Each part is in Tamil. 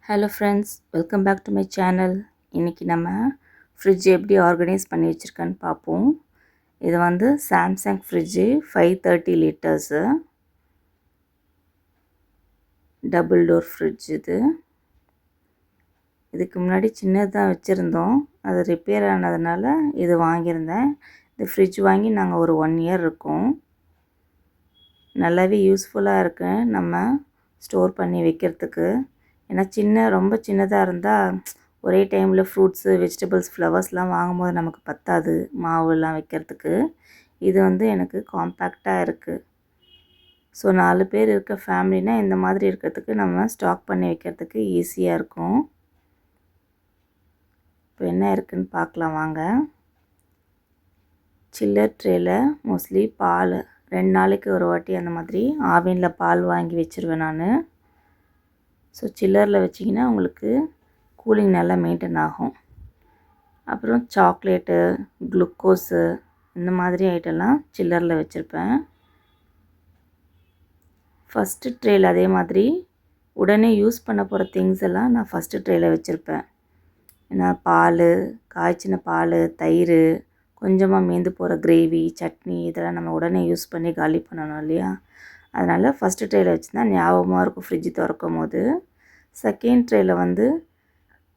Hello friends, welcome back to my channel. இன்றைக்கி நம்ம ஃப்ரிட்ஜ் எப்படி ஆர்கனைஸ் பண்ணி வச்சுருக்கேன்னு பார்ப்போம். இது வந்து Samsung fridge 530 litres double door fridge. இதுக்கு முன்னாடி சின்னதாக வச்சுருந்தோம், அது ரிப்பேர் ஆனதுனால இது வாங்கியிருந்தேன். இந்த ஃப்ரிட்ஜ் வாங்கி நாங்கள் ஒரு 1 இயர் இருக்கோம். நல்லாவே யூஸ்ஃபுல்லாக இருக்கு நம்ம ஸ்டோர் பண்ணி வைக்கிறதுக்கு. ஏன்னா ரொம்ப சின்னதாக இருந்தால் ஒரே டைமில் ஃப்ரூட்ஸு, வெஜிடபிள்ஸ், ஃப்ளவர்ஸ்லாம் வாங்கும்போது நமக்கு பத்தாது மாவுலாம் வைக்கிறதுக்கு. இது வந்து எனக்கு காம்பேக்டாக இருக்குது. ஸோ 4 பேர் இருக்க ஃபேமிலினா இந்த மாதிரி இருக்கிறதுக்கு நம்ம ஸ்டாக் பண்ணி வைக்கிறதுக்கு ஈஸியாக இருக்கும். இப்போ என்ன இருக்குதுன்னு பார்க்கலாம் வாங்க. சில்லர் ட்ரேயில் மோஸ்ட்லி பால் 2 நாளைக்கு ஒரு வாட்டி அந்த மாதிரி ஆவினில் பால் வாங்கி வச்சுருவேன் நான். ஸோ சில்லரில் வச்சிங்கன்னா உங்களுக்கு கூலிங் நல்லா மெயின்டைன் ஆகும். அப்புறம் சாக்லேட்டு, குளுக்கோஸு இந்த மாதிரி ஐட்டம்லாம் சில்லரில் வச்சுருப்பேன். ஃபஸ்ட்டு ட்ரேயில் அதே மாதிரி உடனே யூஸ் பண்ண போகிற திங்ஸ் எல்லாம் நான் ஃபஸ்ட்டு ட்ரேயில் வச்சுருப்பேன். ஏன்னா பால், காய்ச்சின பால், தயிர், கொஞ்சமாக மீந்து போகிற கிரேவி, சட்னி இதெல்லாம் நம்ம உடனே யூஸ் பண்ணி காலி பண்ணணும் இல்லையா? அதனால் ஃபஸ்ட்டு ட்ரேயில் வச்சுருந்தா ஞாபகமாக இருக்கும் ஃப்ரிட்ஜ் திறக்கும் போது. செகண்ட் ட்ரேயில் வந்து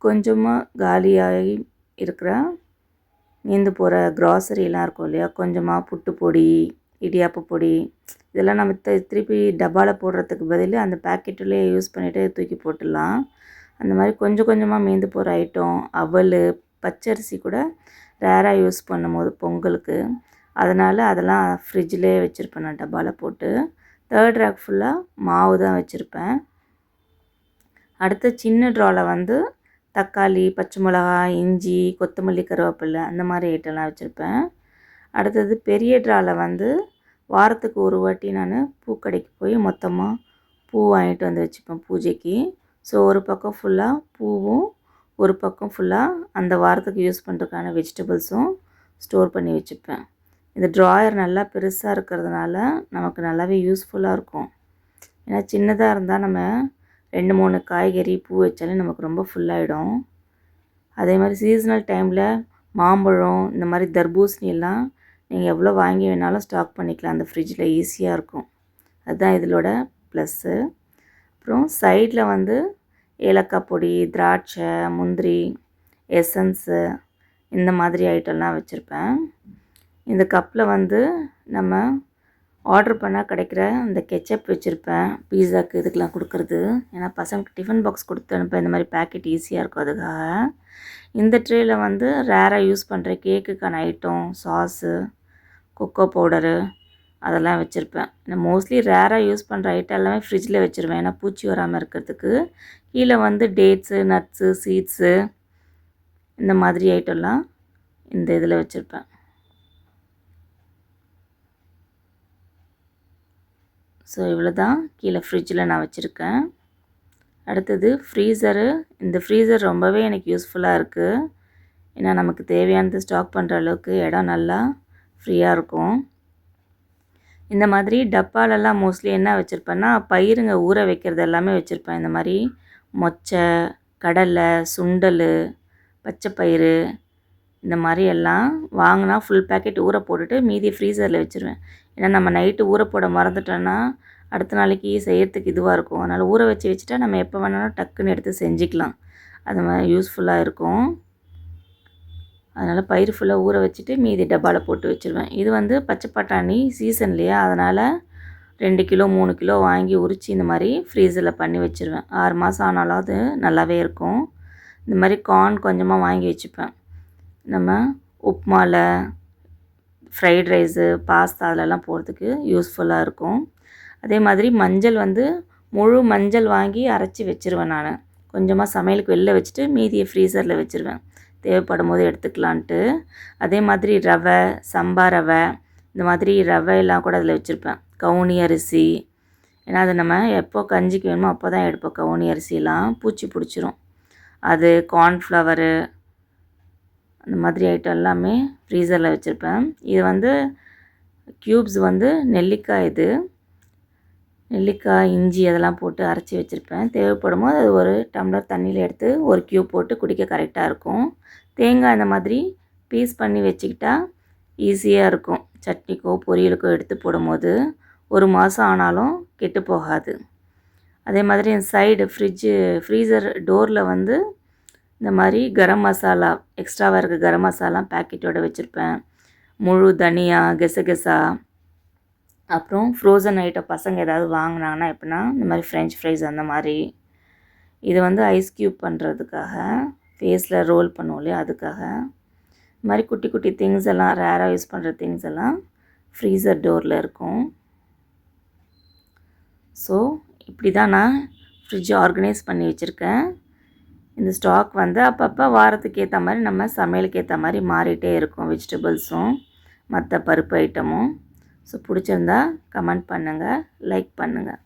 கொஞ்சமாக காலியாகி இருக்கிற மீந்து போகிற க்ராசரிலாம் இருக்கும் இல்லையா? கொஞ்சமாக புட்டு பொடி, இடியாப்ப பொடி இதெல்லாம் நம்ம திருப்பி டப்பாவில் போடுறதுக்கு பதில் அந்த பேக்கெட்டுலேயே யூஸ் பண்ணிவிட்டு தூக்கி போட்டுடலாம். அந்த மாதிரி கொஞ்சம் கொஞ்சமாக மீந்து போகிற ஐட்டம், அவல், பச்சரிசி கூட ரேராக யூஸ் பண்ணும்போது பொங்கலுக்கு, அதனால் அதெல்லாம் ஃப்ரிட்ஜிலே வச்சுருப்பேன் நான் டப்பாவில் போட்டு. தேர்ட் ரேக் ஃபுல்லாக மாவு தான் வச்சுருப்பேன். அடுத்த சின்ன ட்ராவில் வந்து தக்காளி, பச்சை மிளகாய், இஞ்சி, கொத்தமல்லி, கருவேப்பிலை அந்த மாதிரி ஐட்டம்லாம் வச்சுருப்பேன். அடுத்தது பெரிய ட்ராவில் வந்து வாரத்துக்கு ஒரு வாட்டி நான் பூக்கடைக்கு போய் மொத்தமாக பூ வாங்கிட்டு வந்து வச்சுப்பேன் பூஜைக்கு. ஸோ ஒரு பக்கம் ஃபுல்லாக பூவும், ஒரு பக்கம் ஃபுல்லாக அந்த வாரத்துக்கு யூஸ் பண்ணுறதுக்கான வெஜிடபிள்ஸும் ஸ்டோர் பண்ணி வச்சுப்பேன். இந்த ட்ராயர் நல்லா பெருசாக இருக்கிறதுனால நமக்கு நல்லாவே யூஸ்ஃபுல்லாக இருக்கும். ஏன்னா சின்னதாக இருந்தால் நம்ம 2-3 காய்கறி, பூ வச்சாலே நமக்கு ரொம்ப ஃபுல்லாகிடும். அதே மாதிரி சீசனல் டைமில் மாம்பழம், இந்த மாதிரி தர்பூசணியெல்லாம் நீங்கள் எவ்வளோ வாங்கி வேணாலும் ஸ்டாக் பண்ணிக்கலாம். அந்த ஃப்ரிட்ஜில் ஈஸியாக இருக்கும். அதுதான் இதோட ப்ளஸ்ஸு. அப்புறம் சைடில் வந்து ஏலக்காய் பொடி, திராட்சை, முந்திரி, எசன்ஸு இந்த மாதிரி ஐட்டம்லாம் வச்சுருப்பேன். இந்த கப்பில் வந்து நம்ம ஆர்டர் பண்ணால் கிடைக்கிற இந்த கெச்சப் வச்சுருப்பேன், பீஸாக்கு இதுக்கெலாம் கொடுக்குறது. ஏன்னா பசங்களுக்கு டிஃபன் பாக்ஸ் கொடுத்து அனுப்ப இந்த மாதிரி பேக்கெட் ஈஸியாக இருக்கும் அதுக்காக. இந்த ட்ரேயில் வந்து ரேராக யூஸ் பண்ணுற கேக்குக்கான ஐட்டம், சாஸு, கொக்கோ பவுடரு அதெல்லாம் வச்சுருப்பேன். நான் மோஸ்ட்லி ரேராக யூஸ் பண்ணுற ஐட்டம் எல்லாமே ஃப்ரிட்ஜில் வச்சுருவேன். ஏன்னா பூச்சி வராமல் இருக்கிறதுக்கு. கீழே வந்து டேட்ஸு, நட்ஸு, சீட்ஸு இந்த மாதிரி ஐட்டம்லாம் இந்த இதில் வச்சுருப்பேன். ஸோ இவ்வளோ தான் கீழே ஃப்ரிட்ஜில் நான் வச்சுருக்கேன். அடுத்தது ஃப்ரீசரு. இந்த ஃப்ரீசர் ரொம்பவே எனக்கு யூஸ்ஃபுல்லாக இருக்குது. ஏன்னா நமக்கு தேவையானது ஸ்டாக் பண்ணுற அளவுக்கு இடம் நல்லா ஃப்ரீயாக இருக்கும். இந்த மாதிரி டப்பாலெல்லாம் மோஸ்ட்லி என்ன வச்சுருப்பேன்னா பயிருங்க ஊற வைக்கிறது எல்லாமே வச்சுருப்பேன். இந்த மாதிரி மொச்சை, கடலை, சுண்டல், பச்சை பயிறு இந்த மாதிரி எல்லாம் வாங்கினா ஃபுல் பேக்கெட் ஊற போட்டுட்டு மீதி ஃப்ரீசரில் வச்சுருவேன். ஏன்னா நம்ம நைட்டு ஊற போட மறந்துட்டோன்னா அடுத்த நாளைக்கு செய்கிறதுக்கு இதுவாக இருக்கும். அதனால் ஊற வச்சுட்டா நம்ம எப்போ வேணாலும் டக்குன்னு எடுத்து செஞ்சுக்கலாம். அது மாதிரி யூஸ்ஃபுல்லாக இருக்கும். அதனால் பயிர் ஃபுல்லாக ஊற வச்சுட்டு மீதி டப்பாவில் போட்டு வச்சுருவேன். இது வந்து பச்சை பட்டாணி சீசன் இல்லையா? அதனால் 2 கிலோ 3 கிலோ வாங்கி உரித்து இந்த மாதிரி ஃப்ரீசரில் பண்ணி வச்சுருவேன். 6 மாதம் ஆனாலும் அது நல்லாவே இருக்கும். இந்த மாதிரி கார்ன் கொஞ்சமாக வாங்கி வச்சுப்பேன். நம்ம உப்புமாவில், ஃப்ரைட் ரைஸு, பாஸ்தா அதிலெல்லாம் போடுறதுக்கு யூஸ்ஃபுல்லாக இருக்கும். அதே மாதிரி மஞ்சள் வந்து முழு மஞ்சள் வாங்கி அரைச்சி வச்சுருவேன் நான். கொஞ்சமாக சமையலுக்கு வெளில வச்சுட்டு மீதியை ஃப்ரீசரில் வச்சுருவேன், தேவைப்படும் போது எடுத்துக்கலான்ட்டு. அதே மாதிரி ரவை, சம்பா ரவை இந்த மாதிரி ரவையெல்லாம் கூட அதில் வச்சுருப்பேன். கவுனி அரிசி, ஏன்னா அது நம்ம எப்போ கஞ்சிக்கு வேணுமோ அப்போ தான் எடுப்போம். கவுனி அரிசிலாம் பூச்சி பிடிச்சிரும். அது கார்ன்ஃப்ளவரு அந்த மாதிரி ஐட்டம் எல்லாமே ஃப்ரீசரில் வச்சுருப்பேன். இது வந்து க்யூப்ஸ் வந்து நெல்லிக்காய். இது நெல்லிக்காய் இஞ்சி அதெல்லாம் போட்டு அரைச்சி வச்சுருப்பேன். தேவைப்படும் போது அது ஒரு டம்ளர் தண்ணியில் எடுத்து ஒரு க்யூப் போட்டு குடிக்க கரெக்டாக இருக்கும். தேங்காய் இந்த மாதிரி பீஸ் பண்ணி வச்சுக்கிட்டா ஈஸியாக இருக்கும். சட்னிக்கோ பொரியலுக்கோ எடுத்து போடும்போது 1 மாதம் ஆனாலும் கெட்டு போகாது. அதே மாதிரி சைடு ஃப்ரீசர் டோரில் வந்து இந்த மாதிரி கரம் மசாலா எக்ஸ்ட்ராவாக இருக்க கரம் மசாலா பேக்கெட்டோடு வச்சுருப்பேன். முழு தனியா, கெசகெசா, அப்புறம் ஃப்ரோசன் ஐட்டம் பசங்க ஏதாவது வாங்கினாங்கன்னா எப்படின்னா இந்த மாதிரி ஃப்ரெஞ்ச் ஃப்ரைஸ் அந்த மாதிரி. இது வந்து ஐஸ் க்யூப் பண்ணுறதுக்காக, ஃபேஸில் ரோல் பண்ணுவோம் இல்லையா அதுக்காக. இந்த மாதிரி குட்டி குட்டி திங்ஸ் எல்லாம் ரேராக யூஸ் பண்ணுற திங்ஸ் எல்லாம் ஃப்ரீசர் டோரில் இருக்கும். ஸோ இப்படி தான் நான் ஃப்ரிட்ஜ் ஆர்கனைஸ் பண்ணி வச்சுருக்கேன். இந்த ஸ்டாக் வந்து அப்பப்போ வாரத்துக்கு ஏற்ற மாதிரி நம்ம சமையலுக்கு ஏற்ற மாதிரி மாறிட்டே இருக்கும். வெஜிடபிள்ஸும் மற்ற பருப்பு ஐட்டமும். ஸோ பிடிச்சிருந்தா கமெண்ட் பண்ணுங்கள், லைக் பண்ணுங்கள்.